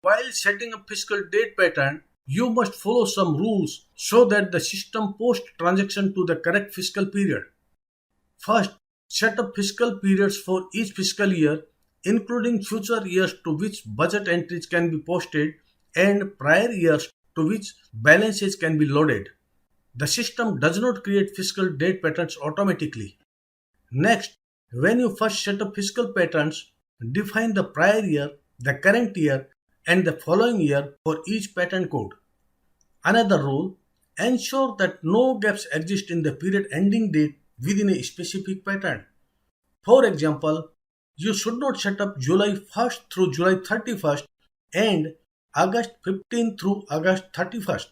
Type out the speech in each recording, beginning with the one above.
While setting a fiscal date pattern, you must follow some rules so that the system posts transaction to the correct fiscal period. First, set up fiscal periods for each fiscal year, including future years to which budget entries can be posted and prior years to which balances can be loaded. The system does not create fiscal date patterns automatically. Next, when you first set up fiscal patterns, define the prior year, the current year, and the following year for each pattern code. Another rule, ensure that no gaps exist in the period ending date within a specific pattern. For example, you should not set up July 1st through July 31st and August 15th through August 31st.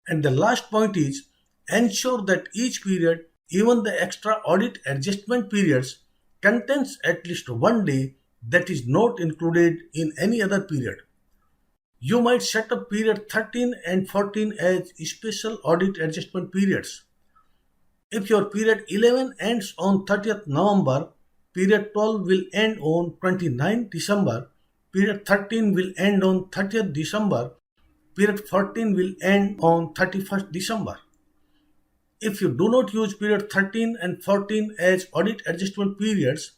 And the last point is, ensure that each period, even the extra audit adjustment periods, contains at least one day that is not included in any other period. You might set up period 13 and 14 as special audit adjustment periods. If your period 11 ends on 30th November, period 12 will end on 29th December, period 13 will end on 30th December, period 14 will end on 31st December. If you do not use period 13 and 14 as audit adjustment periods,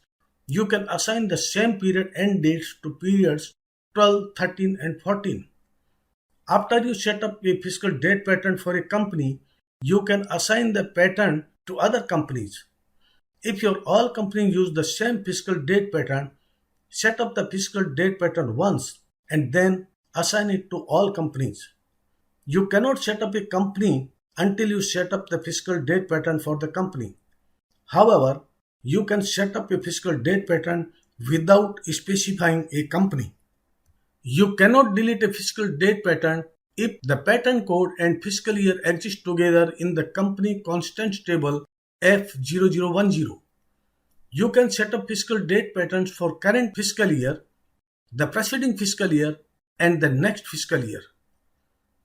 you can assign the same period end dates to periods 12, 13 and 14. After you set up a fiscal date pattern for a company, you can assign the pattern to other companies. If your all companies use the same fiscal date pattern, set up the fiscal date pattern once and then assign it to all companies. You cannot set up a company until you set up the fiscal date pattern for the company. However, you can set up a fiscal date pattern without specifying a company. You cannot delete a fiscal date pattern if the pattern code and fiscal year exist together in the company constants table F0010. You can set up fiscal date patterns for current fiscal year, the preceding fiscal year, and the next fiscal year.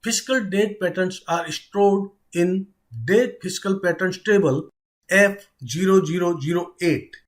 Fiscal date patterns are stored in Date Fiscal Patterns table F0008.